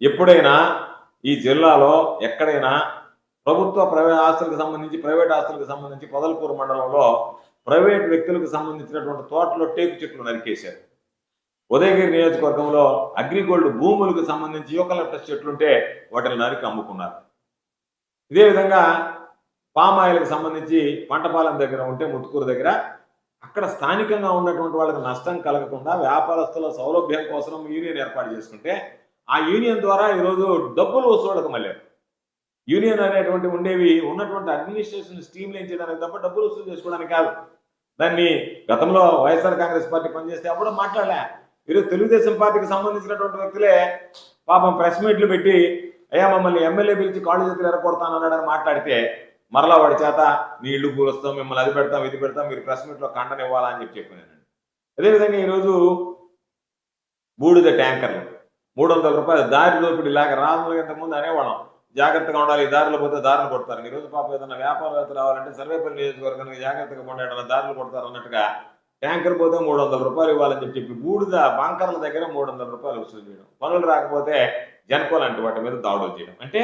ఎప్పుడైనా ఈ జిల్లాలో ఎక్కడైనా ప్రభుత్వ ఆస్తులకు సంబంధించి ప్రైవేట్ ఆస్తులకు సంబంధించి పొదలకూరు మండలంలో ప్రైవేట్ వ్యక్తులకు సంబంధించినటువంటి తోటలో టేకు చెట్లు నరికేశారు. ఉదయగిరి నియోజకవర్గంలో అగ్రిగోల్డ్ భూములకు సంబంధించి యూకలిప్టస్ చెట్లుంటే వాటిని నరికి అమ్ముకున్నారు. ఇదే విధంగా పామాయిల్కి సంబంధించి పంటపాలెం దగ్గర ఉంటే ముత్తుకూరు దగ్గర అక్కడ స్థానికంగా ఉన్నటువంటి వాళ్ళకి నష్టం కలగకుండా వ్యాపారస్తుల సౌలభ్యం కోసం యూనియన్ ఏర్పాటు చేసుకుంటే ఆ యూనియన్ ద్వారా ఈరోజు డబ్బులు వసూళ్ళకు మళ్ళీ యూనియన్ అనేటువంటి ఉండేవి ఉన్నటువంటి అడ్మినిస్ట్రేషన్ స్ట్రీమ్ లైన్ చేయడానికి తప్ప డబ్బులు వసూలు చేసుకోవడానికి కాదు. దాన్ని గతంలో వైఎస్ఆర్ కాంగ్రెస్ పార్టీ పనిచేస్తే అప్పుడు మాట్లాడలే. ఈరోజు తెలుగుదేశం పార్టీకి సంబంధించినటువంటి వ్యక్తులే పాపం ప్రెస్ మీట్లు పెట్టి అయ్యా మమ్మల్ని ఎమ్మెల్యే పిలిచి కాళ్ళు చేతులు ఎరగొడతానన్నాడని మాట్లాడితే మరలా వాడి చేత నీళ్లు కూరుస్తాం, మిమ్మల్ని అది పెడతాం ఇది పెడతాం, మీరు ప్రెస్ మీట్లో కంటనివ్వాలా అని చెప్పానండి. అదేవిధంగా ఈరోజు బూడిద ట్యాంకర్లు 300 రూపాయలు దారి దోపిడి లాగా రాములు ఇంతకుముందు అనేవాళ్ళం జాగ్రత్తగా ఉండాలి, దారిలో పోతే దారులు కొడతారు. ఈరోజు పాప ఏదైనా వ్యాపారవేత్త రావాలంటే సర్వేపల్లి నియోజకవర్గానికి జాగ్రత్తగా ఉండేటన్న దారులు కొడతారు అన్నట్టుగా ట్యాంకర్ పోతే 300 రూపాయలు ఇవ్వాలని చెప్పి బూడిద బంకర్ల దగ్గర 300 రూపాయలు వసూలు చేయడం, పనులు రాకపోతే జనకో లాంటి వాటి మీద దాడులు చేయడం. అంటే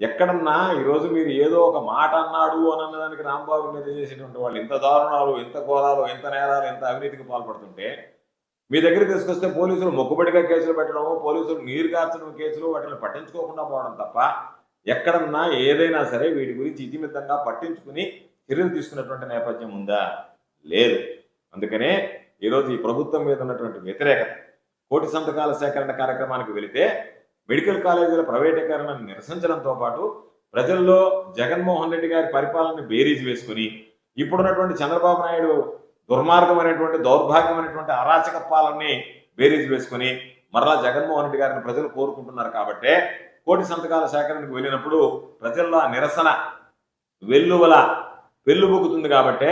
ఎక్కడన్నా ఈరోజు మీరు ఏదో ఒక మాట అన్నాడు అని అన్నదానికి రాంబాబు మీద చేసేటువంటి వాళ్ళు ఇంత దారుణాలు, ఇంత ఘోరాలు, ఇంత నేరాలు, ఇంత అవినీతికి పాల్పడుతుంటే మీ దగ్గర తీసుకొస్తే పోలీసులు మొక్కుబడిగా కేసులు పెట్టడం, పోలీసులు నీరు కార్చడం కేసులు వాటిని పట్టించుకోకుండా పోవడం తప్ప ఎక్కడన్నా ఏదైనా సరే వీటి గురించి ఇతిమితంగా పట్టించుకుని చర్యలు తీసుకున్నటువంటి నేపథ్యం ఉందా? లేదు. అందుకనే ఈరోజు ఈ ప్రభుత్వం మీద ఉన్నటువంటి వ్యతిరేకత, కోటి సంతకాల సేకరణ కార్యక్రమానికి వెళితే మెడికల్ కాలేజీల ప్రైవేటీకరణను నిరసించడంతో పాటు ప్రజల్లో జగన్మోహన్ రెడ్డి గారి పరిపాలనని బేరీజ్ వేసుకుని ఇప్పుడున్నటువంటి చంద్రబాబు నాయుడు దుర్మార్గమైనటువంటి దౌర్భాగ్యమైనటువంటి అరాచక పాలనని బేరీజ్ వేసుకుని మరలా జగన్మోహన్ రెడ్డి గారిని ప్రజలు కోరుకుంటున్నారు. కాబట్టే కోటి సంతకాల సేకరణకు వెళ్ళినప్పుడు ప్రజల్లో నిరసన వెల్లుబుకుతుంది. కాబట్టే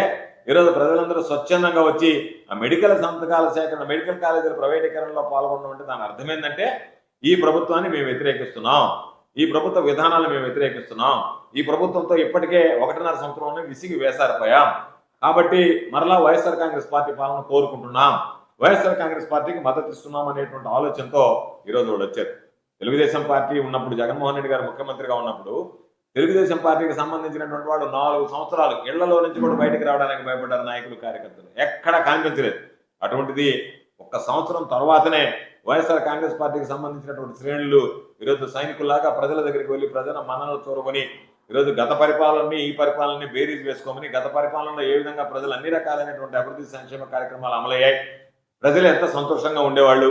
ఈరోజు ప్రజలందరూ స్వచ్ఛందంగా వచ్చి ఆ మెడికల్ సంతకాల సేకరణ, మెడికల్ కాలేజీల ప్రైవేటీకరణలో పాల్గొనడం అంటే దాని అర్థం ఏంటంటే ఈ ప్రభుత్వాన్ని మేము వ్యతిరేకిస్తున్నాం, ఈ ప్రభుత్వ విధానాలను మేము వ్యతిరేకిస్తున్నాం, ఈ ప్రభుత్వంతో ఇప్పటికే 1.5 సంవత్సరంలో విసిగి వేసారిపోయాం. కాబట్టి మరలా వైఎస్ఆర్ కాంగ్రెస్ పార్టీ పాలన కోరుకుంటున్నాం, వైఎస్ఆర్ కాంగ్రెస్ పార్టీకి మద్దతు ఇస్తున్నాం అనేటువంటి ఆలోచనతో ఈరోజు వాళ్ళు వచ్చారు. తెలుగుదేశం పార్టీ ఉన్నప్పుడు, జగన్మోహన్ రెడ్డి గారు ముఖ్యమంత్రిగా ఉన్నప్పుడు తెలుగుదేశం పార్టీకి సంబంధించినటువంటి వాళ్ళు 4 సంవత్సరాలు ఇళ్లలో నుంచి కూడా బయటకు రావడానికి భయపడ్డారు నాయకులు, కార్యకర్తలు. ఎక్కడా కనిపించలేదు. అటువంటిది 1 సంవత్సరం తర్వాతనే వైఎస్ఆర్ కాంగ్రెస్ పార్టీకి సంబంధించినటువంటి శ్రేణులు ఈరోజు సైనికుల్లాగా ప్రజల దగ్గరికి వెళ్ళి ప్రజల మనలో చూరమని ఈరోజు గత పరిపాలనని ఈ పరిపాలనని బేరీజ్ వేసుకోమని, గత పరిపాలనలో ఏ విధంగా ప్రజలు అన్ని రకాలైనటువంటి అభివృద్ధి సంక్షేమ కార్యక్రమాలు అమలయ్యాయి, ప్రజలు ఎంత సంతోషంగా ఉండేవాళ్ళు,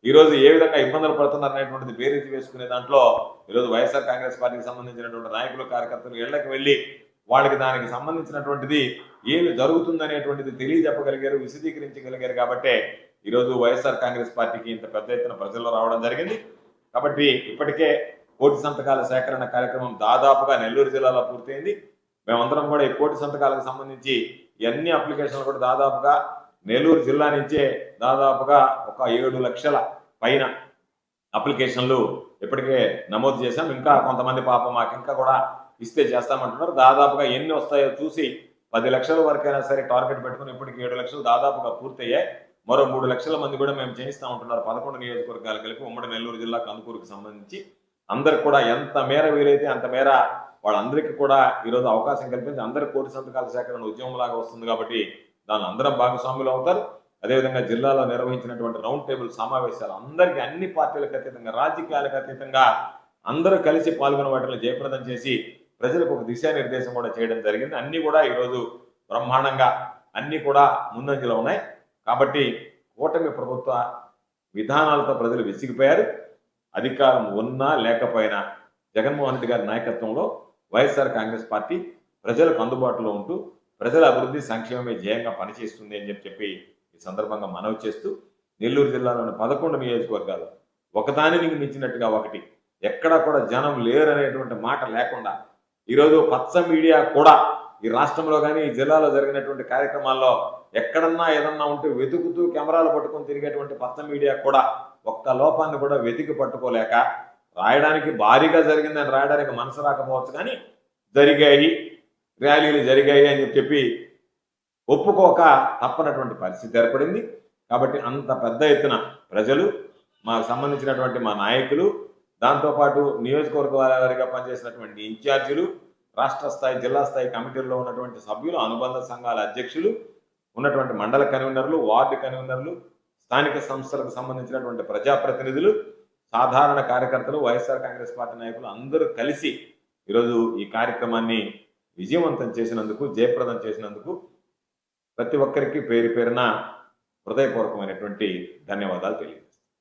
ఈరోజు ఏ విధంగా ఇబ్బందులు పడుతున్నారు అనేటువంటిది బేరీజ్ వేసుకునే దాంట్లో ఈరోజు వైఎస్ఆర్ కాంగ్రెస్ పార్టీకి సంబంధించినటువంటి నాయకులు, కార్యకర్తలు ఇళ్లకు వెళ్ళి వాళ్ళకి దానికి సంబంధించినటువంటిది ఏమి జరుగుతుందనేటువంటిది తెలియజెప్పగలిగారు, విశదీకరించగలిగారు. కాబట్టే ఈరోజు వైఎస్ఆర్ కాంగ్రెస్ పార్టీకి ఇంత పెద్ద ఎత్తున ప్రజల్లో రావడం జరిగింది. కాబట్టి ఇప్పటికే కోటి సంతకాల సేకరణ కార్యక్రమం దాదాపుగా నెల్లూరు జిల్లాలో పూర్తయింది. మేమందరం కూడా ఈ కోటి సంతకాలకు సంబంధించి అన్ని అప్లికేషన్లు కూడా దాదాపుగా నెల్లూరు జిల్లా నుంచే దాదాపుగా ఒక 7 లక్షల పైన అప్లికేషన్లు ఇప్పటికే నమోదు చేశాం. ఇంకా కొంతమంది పాపం మాకు ఇంకా కూడా ఇస్తే చేస్తామంటున్నారు. దాదాపుగా ఎన్ని వస్తాయో చూసి 10 లక్షల వరకైనా సరే టార్గెట్ పెట్టుకుని ఇప్పటికి 7 లక్షలు దాదాపుగా పూర్తయ్యాయి. మరో 3 లక్షల మంది కూడా మేము చేయిస్తూ ఉంటున్నారు. 11 నియోజకవర్గాలు కలిపి ఉమ్మడి నెల్లూరు జిల్లా కందుకూరుకు సంబంధించి అందరికి కూడా ఎంత మేర వీలైతే అంత మేర వాళ్ళందరికీ కూడా ఈరోజు అవకాశం కల్పించి అందరి కోటి సంతకాల సేకరణ ఉద్యమంలాగా వస్తుంది. కాబట్టి దాని అందరం భాగస్వాములు అవుతారు. అదేవిధంగా జిల్లాలో నిర్వహించినటువంటి రౌండ్ టేబుల్ సమావేశాలు అందరికీ అన్ని పార్టీలకు అతీతంగా, రాజకీయాలకు అతీతంగా అందరూ కలిసి పాల్గొన్న వాటిని జయప్రదం చేసి ప్రజలకు ఒక దిశానిర్దేశం కూడా చేయడం జరిగింది. అన్ని కూడా ఈరోజు బ్రహ్మాండంగా అన్ని కూడా ముందంజలో ఉన్నాయి. కాబట్టి కూటమి ప్రభుత్వ విధానాలతో ప్రజలు విసిగిపోయారు. అధికారం ఉన్నా లేకపోయినా జగన్మోహన్ రెడ్డి గారి నాయకత్వంలో వైఎస్ఆర్ కాంగ్రెస్ పార్టీ ప్రజలకు అందుబాటులో ఉంటూ ప్రజల అభివృద్ధి సంక్షేమమే ధ్యేయంగా పనిచేస్తుంది అని చెప్పి ఈ సందర్భంగా మనవి చేస్తూ నెల్లూరు జిల్లాలోని 11 నియోజకవర్గాలు ఒకదానికి మించినట్టుగా ఒకటి ఎక్కడా కూడా జనం లేరనేటువంటి మాట లేకుండా ఈరోజు పచ్చ మీడియా కూడా ఈ రాష్ట్రంలో కానీ ఈ జిల్లాలో జరిగినటువంటి కార్యక్రమాల్లో ఎక్కడన్నా ఏదన్నా ఉంటే వెతుకుతూ కెమెరాలు పట్టుకొని తిరిగేటువంటి పచ్చ మీడియా కూడా ఒక్క లోపాన్ని కూడా వెతికి పట్టుకోలేక రాయడానికి భారీగా జరిగిందని రాయడానికి మనసు రాకపోవచ్చు, కానీ జరిగాయి, ర్యాలీలు జరిగాయి అని చెప్పి ఒప్పుకోక తప్పనటువంటి పరిస్థితి ఏర్పడింది. కాబట్టి అంత పెద్ద ఎత్తున ప్రజలు, మాకు సంబంధించినటువంటి మా నాయకులు, దాంతోపాటు నియోజకవర్గ వారిగా పనిచేసినటువంటి ఇన్ఛార్జీలు, రాష్ట్ర స్థాయి జిల్లా స్థాయి కమిటీల్లో ఉన్నటువంటి సభ్యులు, అనుబంధ సంఘాల అధ్యక్షులు, ఉన్నటువంటి మండల కన్వీనర్లు, వార్డు కన్వీనర్లు, స్థానిక సంస్థలకు సంబంధించినటువంటి ప్రజాప్రతినిధులు, సాధారణ కార్యకర్తలు, వైఎస్ఆర్ కాంగ్రెస్ పార్టీ నాయకులు అందరూ కలిసి ఈరోజు ఈ కార్యక్రమాన్ని విజయవంతం చేసినందుకు, జయప్రదం చేసినందుకు ప్రతి ఒక్కరికి పేరు పేరున హృదయపూర్వకమైనటువంటి ధన్యవాదాలు తెలియజేస్తున్నాను.